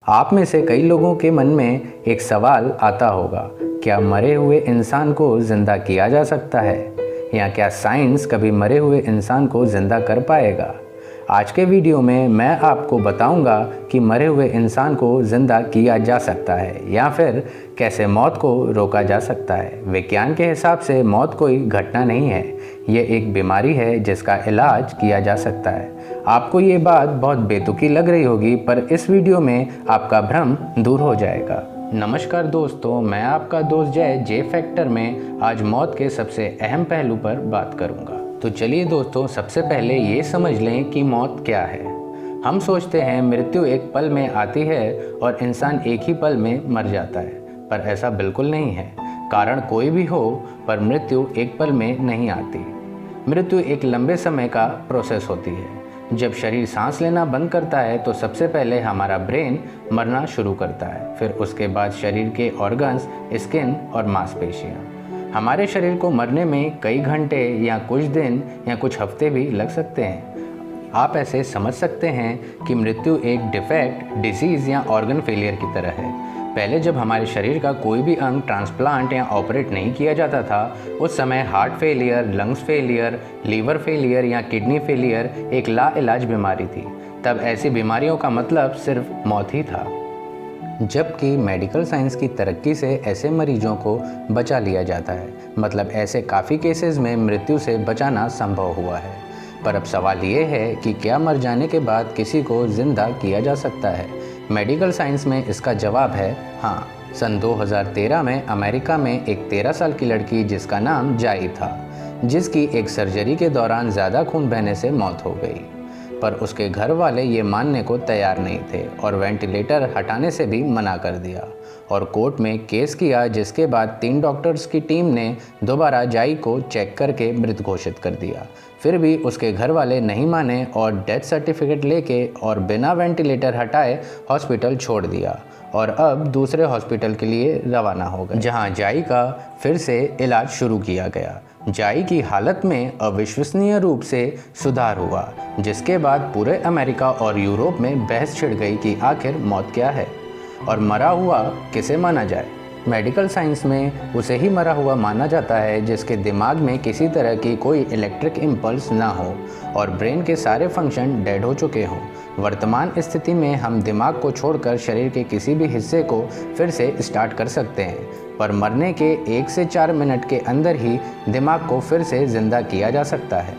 आप में से कई लोगों के मन में एक सवाल आता होगा, क्या मरे हुए इंसान को ज़िंदा किया जा सकता है, या क्या साइंस कभी मरे हुए इंसान को ज़िंदा कर पाएगा। आज के वीडियो में मैं आपको बताऊंगा कि मरे हुए इंसान को ज़िंदा किया जा सकता है या फिर कैसे मौत को रोका जा सकता है। विज्ञान के हिसाब से मौत कोई घटना नहीं है, ये एक बीमारी है जिसका इलाज किया जा सकता है। आपको ये बात बहुत बेतुकी लग रही होगी, पर इस वीडियो में आपका भ्रम दूर हो जाएगा। नमस्कार दोस्तों, मैं आपका दोस्त जय जे फैक्टर में आज मौत के सबसे अहम पहलू पर बात करूंगा। तो चलिए दोस्तों, सबसे पहले ये समझ लें कि मौत क्या है। हम सोचते हैं मृत्यु एक पल में आती है और इंसान एक ही पल में मर जाता है, पर ऐसा बिल्कुल नहीं है। कारण कोई भी हो, पर मृत्यु एक पल में नहीं आती। मृत्यु एक लंबे समय का प्रोसेस होती है। जब शरीर सांस लेना बंद करता है तो सबसे पहले हमारा ब्रेन मरना शुरू करता है, फिर उसके बाद शरीर के ऑर्गन्स, स्किन और मांसपेशियाँ। हमारे शरीर को मरने में कई घंटे या कुछ दिन या कुछ हफ्ते भी लग सकते हैं। आप ऐसे समझ सकते हैं कि मृत्यु एक डिफेक्ट, डिजीज़ या ऑर्गन फेलियर की तरह है। पहले जब हमारे शरीर का कोई भी अंग ट्रांसप्लांट या ऑपरेट नहीं किया जाता था, उस समय heart failure, lungs failure, liver failure या किडनी फेलियर एक लाइलाज बीमारी थी। तब ऐसी बीमारियों का मतलब सिर्फ मौत ही था। जबकि मेडिकल साइंस की तरक्की से ऐसे मरीजों को बचा लिया जाता है, मतलब ऐसे काफ़ी केसेस में मृत्यु से बचाना संभव हुआ है। पर अब सवाल ये है कि क्या मर जाने के बाद किसी को ज़िंदा किया जा सकता है। मेडिकल साइंस में इसका जवाब है हाँ। सन 2013 में अमेरिका में एक 13 साल की लड़की जिसका नाम जाई था, जिसकी एक सर्जरी के दौरान ज़्यादा खून बहने से मौत हो गई। पर उसके घर वाले ये मानने को तैयार नहीं थे और वेंटिलेटर हटाने से भी मना कर दिया और कोर्ट में केस किया, जिसके बाद 3 डॉक्टर्स की टीम ने दोबारा जाई को चेक करके मृत घोषित कर दिया। फिर भी उसके घर वाले नहीं माने और डेथ सर्टिफिकेट लेके और बिना वेंटिलेटर हटाए हॉस्पिटल छोड़ दिया और अब दूसरे हॉस्पिटल के लिए रवाना हो गए, जहां जाई का फिर से इलाज शुरू किया गया। जाई की हालत में अविश्वसनीय रूप से सुधार हुआ, जिसके बाद पूरे अमेरिका और यूरोप में बहस छिड़ गई कि आखिर मौत क्या है और मरा हुआ किसे माना जाए। मेडिकल साइंस में उसे ही मरा हुआ माना जाता है जिसके दिमाग में किसी तरह की कोई इलेक्ट्रिक इम्पल्स ना हो और ब्रेन के सारे फंक्शन डेड हो चुके हों। वर्तमान स्थिति में हम दिमाग को छोड़कर शरीर के किसी भी हिस्से को फिर से स्टार्ट कर सकते हैं, पर मरने के 1 से 4 मिनट के अंदर ही दिमाग को फिर से ज़िंदा किया जा सकता है।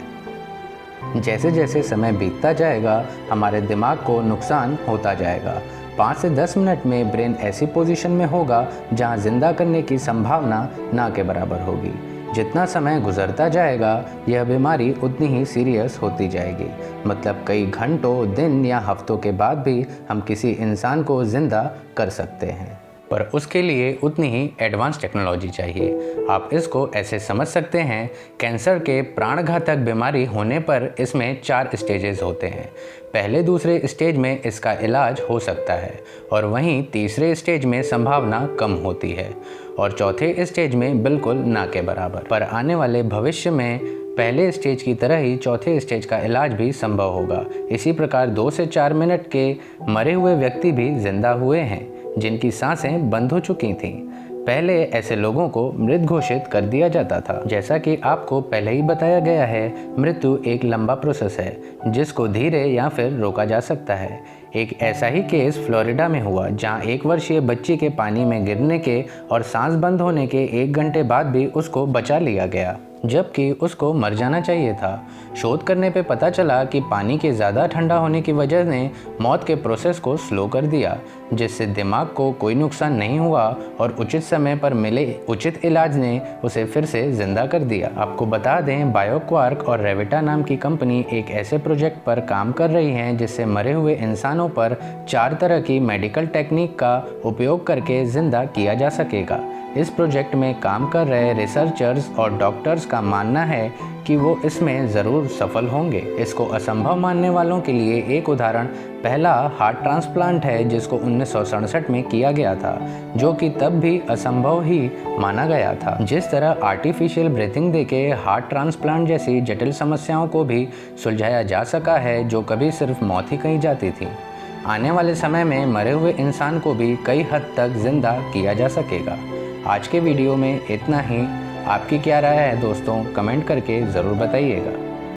जैसे जैसे समय बीतता जाएगा, हमारे दिमाग को नुकसान होता जाएगा। 5 से 10 मिनट में ब्रेन ऐसी पोजीशन में होगा जहां जिंदा करने की संभावना ना के बराबर होगी। जितना समय गुजरता जाएगा, यह बीमारी उतनी ही सीरियस होती जाएगी। मतलब कई घंटों, दिन या हफ्तों के बाद भी हम किसी इंसान को ज़िंदा कर सकते हैं, पर उसके लिए उतनी ही एडवांस टेक्नोलॉजी चाहिए। आप इसको ऐसे समझ सकते हैं, कैंसर के प्राणघातक बीमारी होने पर इसमें 4 स्टेजेस होते हैं। पहले दूसरे स्टेज में इसका इलाज हो सकता है और वहीं तीसरे स्टेज में संभावना कम होती है और चौथे स्टेज में बिल्कुल ना के बराबर। पर आने वाले भविष्य में पहले स्टेज की तरह ही चौथे स्टेज का इलाज भी संभव होगा। इसी प्रकार 2 से 4 मिनट के मरे हुए व्यक्ति भी जिंदा हुए हैं जिनकी सांसें बंद हो चुकी थीं। पहले ऐसे लोगों को मृत घोषित कर दिया जाता था। जैसा कि आपको पहले ही बताया गया है, मृत्यु एक लंबा प्रोसेस है जिसको धीरे या फिर रोका जा सकता है। एक ऐसा ही केस फ्लोरिडा में हुआ, जहां 1 वर्षीय बच्ची के पानी में गिरने के और सांस बंद होने के 1 घंटे बाद भी उसको बचा लिया गया, जबकि उसको मर जाना चाहिए था। शोध करने पे पता चला कि पानी के ज़्यादा ठंडा होने की वजह ने मौत के प्रोसेस को स्लो कर दिया, जिससे दिमाग को कोई नुकसान नहीं हुआ और उचित समय पर मिले उचित इलाज ने उसे फिर से ज़िंदा कर दिया। आपको बता दें, बायोक्वार्क और रेविटा नाम की कंपनी एक ऐसे प्रोजेक्ट पर काम कर रही हैं जिससे मरे हुए इंसानों पर 4 तरह की मेडिकल टेक्निक का उपयोग करके ज़िंदा किया जा सकेगा। इस प्रोजेक्ट में काम कर रहे रिसर्चर्स और डॉक्टर्स का मानना है कि वो इसमें ज़रूर सफल होंगे। इसको असंभव मानने वालों के लिए एक उदाहरण पहला हार्ट ट्रांसप्लांट है, जिसको 1967 में किया गया था, जो कि तब भी असंभव ही माना गया था। जिस तरह आर्टिफिशियल ब्रीथिंग देके हार्ट ट्रांसप्लांट जैसी जटिल समस्याओं को भी सुलझाया जा सका है, जो कभी सिर्फ मौत ही कही जाती थी। आने वाले समय में मरे हुए इंसान को भी कई हद तक ज़िंदा किया जा सकेगा। आज के वीडियो में इतना ही। आपकी क्या राय है दोस्तों, कमेंट करके ज़रूर बताइएगा।